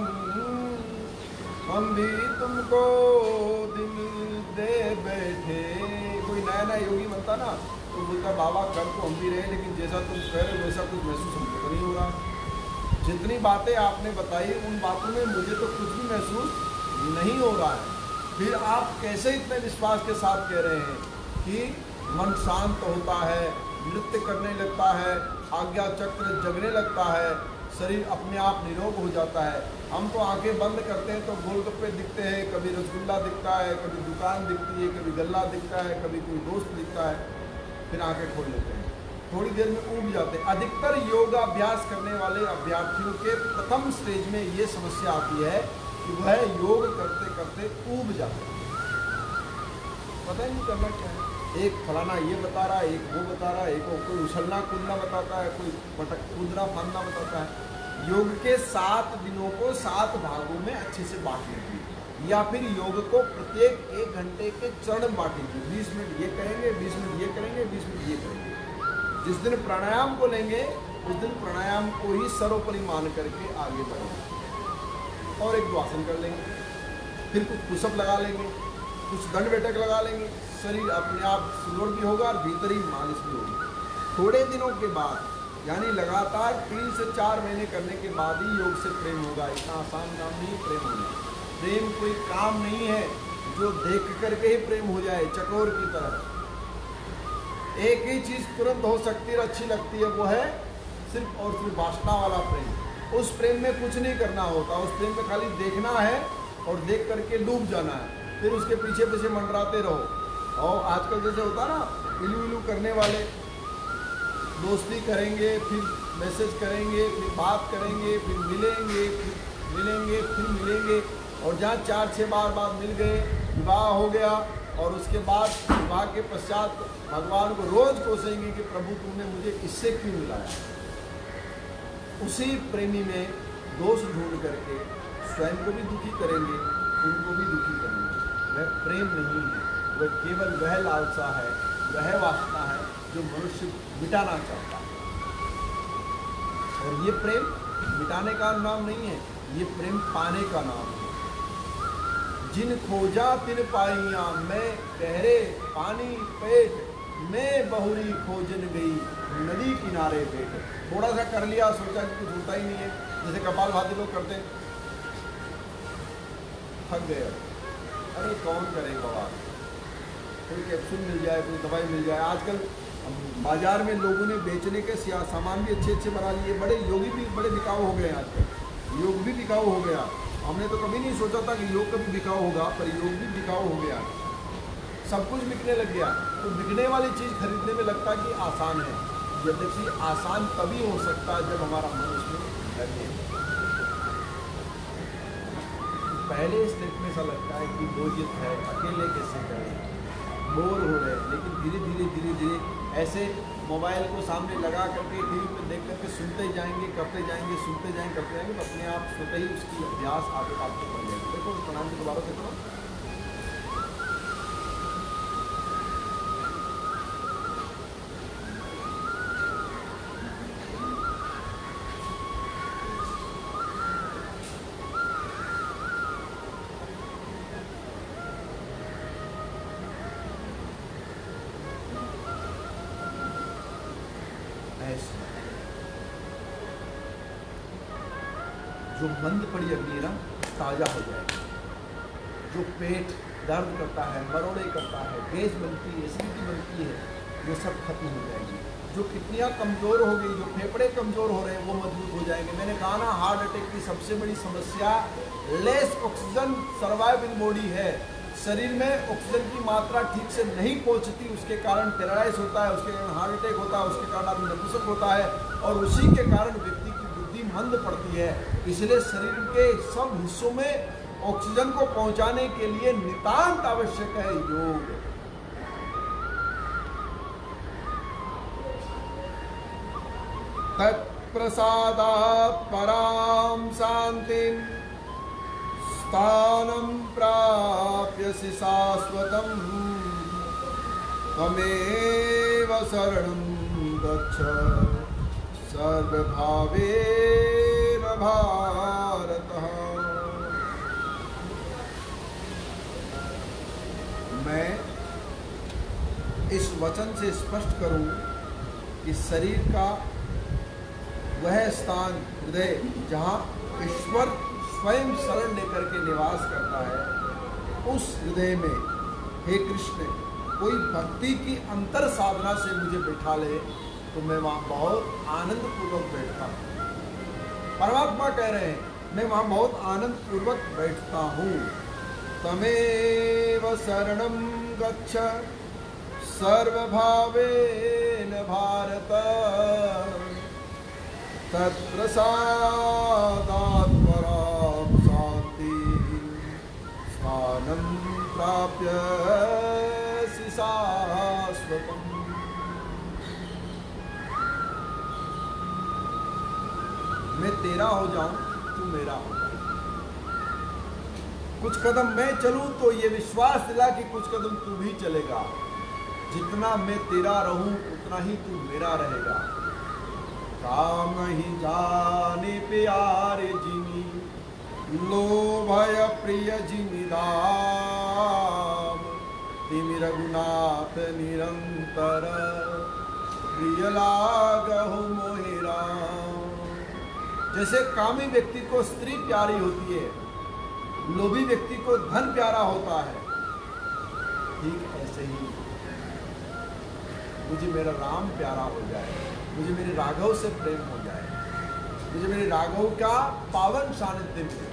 हम भी तुमको दिल दे बैठे। कोई नया नया योगी बनता ना तो बोलता बाबा कर तो हम भी रहे, लेकिन जैसा तुम कह रहे हो वैसा कुछ महसूस हमको नहीं हो रहा। जितनी बातें आपने बताई उन बातों में मुझे तो कुछ भी महसूस नहीं हो रहा है। फिर आप कैसे इतने विश्वास के साथ कह रहे हैं कि मन शांत होता है, नृत्य करने लगता है, आज्ञा चक्र जगने लगता है, शरीर अपने आप निरोग हो जाता है। हम तो आंखें बंद करते हैं तो गोलगप्पे दिखते हैं, कभी रसगुल्ला दिखता है, कभी दुकान दिखती है, कभी गल्ला दिखता है, कभी कोई दोस्त दिखता है, फिर आंखें खोल लेते हैं, थोड़ी देर में ऊब जाते हैं। अधिकतर योगाभ्यास करने वाले अभ्यर्थियों के प्रथम स्टेज में ये समस्या आती है कि वह योग करते करते ऊब जाते हैं, पता ही नहीं करना क्या है। एक फलाना ये बता रहा है, एक वो बता रहा है, एक कोई उछलना कूदना बताता है, कोई पटक कूदना फांदना बताता है। योग के 7 दिनों को 7 भागों में अच्छे से बांट लीजिए, या फिर योग को प्रत्येक 1 घंटे के चरण बांट लीजिए। 20 मिनट ये करेंगे, 20 मिनट ये करेंगे, 20 मिनट ये करेंगे। जिस दिन प्राणायाम को लेंगे उस दिन प्राणायाम को ही सर्वोपरि मान करके आगे बढ़ेंगे, और एक दो आसन कर लेंगे, फिर कुछ पुशअप लगा लेंगे, कुछ दंड बैठक लगा लेंगे। शरीर अपने आप सुदृढ़ भी होगा और भीतर ही मालिश भी होगी। थोड़े दिनों के बाद यानी लगातार 3 से 4 महीने करने के बाद ही योग से प्रेम होगा। इतना आसान काम नहीं प्रेम होना। प्रेम कोई काम नहीं है जो देख करके ही प्रेम हो जाए चकोर की तरह। एक ही चीज़ तुरंत हो सकती है, अच्छी लगती है, वो है सिर्फ और सिर्फ वासना वाला प्रेम। उस प्रेम में कुछ नहीं करना होता, उस प्रेम में खाली देखना है और देख करके डूब जाना है, फिर उसके पीछे पीछे मंडराते रहो। और आजकल जैसे होता ना इलू इलू करने वाले, दोस्ती करेंगे, फिर मैसेज करेंगे, फिर बात करेंगे, फिर मिलेंगे, फिर मिलेंगे, और जहाँ 4-6 बार बाद मिल गए, विवाह हो गया, और उसके बाद विवाह के पश्चात भगवान को रोज कोसेंगे कि प्रभु तुमने मुझे इससे क्यों मिलाया। उसी प्रेमी में दोष ढूंढ करके स्वयं को भी दुखी करेंगे, उनको भी दुखी करेंगे। वह प्रेम नहीं है, वह केवल वह लालसा है, वह वासना है जो मनुष्य मिटाना चाहता है। और ये प्रेम मिटाने का नाम नहीं है, ये प्रेम पाने का नाम है। जिन खोजा तिन पाइया, मैं गहरे पानी पेट, मैं बहुरी खोजन गई नदी किनारे पेट। थोड़ा सा कर लिया, सोचा कि कुछ होता ही नहीं है, जैसे कपालभाति लोग करते हैं, थक गए, अरे कौन करेगा बात, कोई कैप्सूल मिल जाए, कोई दवाई मिल जाए। आजकल बाजार में लोगों ने बेचने के सामान भी अच्छे अच्छे बना लिए, बड़े योगी भी बड़े बिकाऊ हो गए हैं। आजकल योग भी बिकाऊ हो गया। हमने तो कभी नहीं सोचा था कि योग कभी बिकाऊ होगा, पर योग भी बिकाऊ हो गया। सब कुछ बिकने लग गया। तो बिकने वाली चीज़ खरीदने में लगता कि आसान है, यद्यपि आसान तभी हो सकता है जब हमारा मन उसमें लगे। पहले स्टेप में ऐसा लगता है कि बोझित है, अकेले कैसे करें, बोर हो रहे, लेकिन धीरे धीरे ऐसे मोबाइल को सामने लगा करके टीवी पे देख करके सुनते जाएंगे, करते जाएंगे, सुनते जाएंगे, करते जाएंगे, तो अपने आप स्वतः ही उसकी अभ्यास आदत आपको पड़ जाएगी। देखो प्रणाम की दोबारा कहते हो, जो मंद पड़ी अग्नि ना ताज़ा हो जाएगी, जो पेट दर्द करता है, मरोड़े करता है, गैस बनती है, एसिडिटी बनती है, वो सब खत्म हो जाएगी। जो किडनियाँ कमज़ोर हो गई, जो फेफड़े कमज़ोर हो रहे हैं, वो मजबूत हो जाएंगे। मैंने कहा ना हार्ट अटैक की सबसे बड़ी समस्या less oxygen survive in body है। शरीर में ऑक्सीजन की मात्रा ठीक से नहीं पहुंचती, उसके कारण पैरालाइज होता है, उसके कारण हार्ट अटैक होता है, उसके कारण आदमी नपुंसक होता है, और उसी के कारण व्यक्ति की बुद्धि मंद पड़ती है। इसलिए शरीर के सब हिस्सों में ऑक्सीजन को पहुंचाने के लिए नितांत आवश्यक है योग। तत्प्रसादात् परां शांतिं स्थानं प्राप्यसि शाश्वतम्, त्वमेव शरणं गच्छ सर्वभावेन भारतः। मैं इस वचन से स्पष्ट करूं कि शरीर का वह स्थान हृदय जहाँ ईश्वर स्वयं शरण लेकर के निवास करता है, उस हृदय में हे कृष्ण कोई भक्ति की अंतर साधना से मुझे बैठा ले तो मैं वहाँ बहुत आनंद पूर्वक बैठता हूँ। परमात्मा कह रहे हैं मैं वहाँ बहुत आनंद पूर्वक बैठता हूँ। तमेव शरणं गच्छ सर्वभावेन भारत तत्प्रसादात् परां शान्तिः स्थानं प्राप्यसि शाश्वतम्। मैं तेरा हो जाऊं तू मेरा हो जा। कुछ कदम मैं चलूं तो ये विश्वास दिला कि कुछ कदम तू भी चलेगा। जितना मैं तेरा रहूं उतना ही तू मेरा रहेगा। काम ही जाने प्यारे जिनी लोभय प्रिय जिनी दाम तिमि रघुनाथ निरंतर प्रिय लागहु मोहि राम। जैसे कामी व्यक्ति को स्त्री प्यारी होती है, लोभी व्यक्ति को धन प्यारा होता है, ठीक ऐसे ही मुझे मेरा राम प्यारा हो जाए, मुझे मेरे राघव से प्रेम हो जाए, मुझे मेरे राघव का पावन सानिध्य मिले।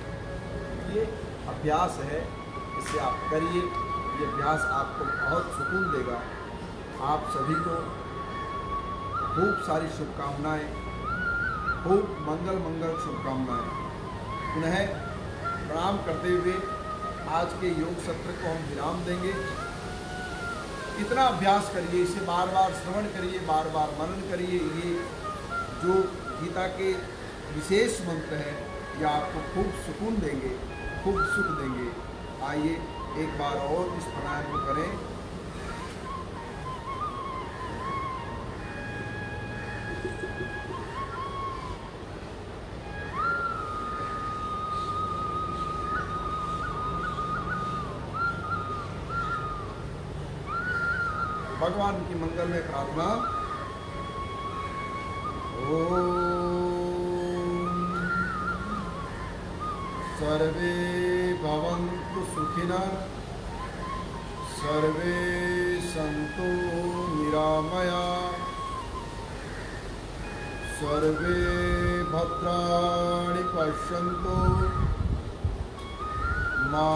ये अभ्यास है, इसे आप करिए। ये अभ्यास आपको बहुत सुकून देगा। आप सभी को खूब सारी शुभकामनाएं, खूब मंगल मंगल शुभकामनाएं। पुनः प्रणाम करते हुए आज के योग सत्र को हम विराम देंगे। इतना अभ्यास करिए, इसे बार बार श्रवण करिए, बार बार मनन करिए। ये जो गीता के विशेष मंत्र हैं ये आपको खूब सुकून देंगे, खूब सुख देंगे। आइए एक बार और इस प्राणायाम को करें। भगवान की मंगल में प्रार्थना। ओम सर्वे भवन्तु सुखिनः सर्वे सन्तु निरामयाः सर्वे भद्राणि पश्यन्तु मा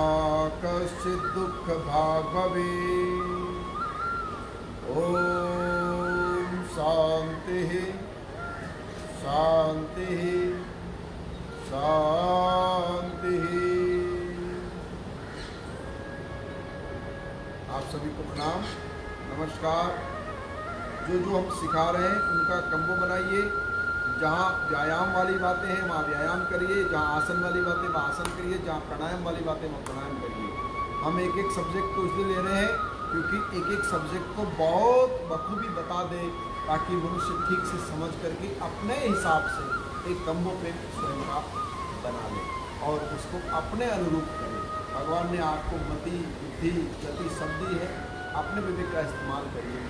कश्चित् दुःखभाग् भवेत्। ओम शांति शांति शांति। आप सभी को प्रणाम, नमस्कार। जो जो हम सिखा रहे हैं उनका कंबो बनाइए। जहाँ व्यायाम वाली बातें हैं वहाँ व्यायाम करिए, जहाँ आसन वाली बातें वहाँ आसन करिए, जहाँ प्राणायाम वाली बातें वहाँ प्राणायाम करिए। हम एक एक सब्जेक्ट को इसलिए ले रहे हैं क्योंकि एक एक सब्जेक्ट को बहुत बखूबी बता दे ताकि मनुष्य ठीक से समझ करके अपने हिसाब से एक कंबो प्रेम स्वयं का बना ले और उसको अपने अनुरूप करे। भगवान ने आपको मति बुद्धि गति सब दी है, अपने विवेक का इस्तेमाल करिए,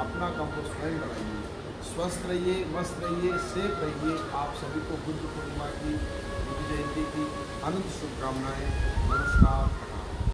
अपना कंबो स्वयं बनाइए। स्वस्थ रहिए, मस्त रहिए, सेफ रहिए। आप सभी को बुद्ध पूर्णिमा की, बुद्ध जयंती की अनंत शुभकामनाएं। नमस्कार।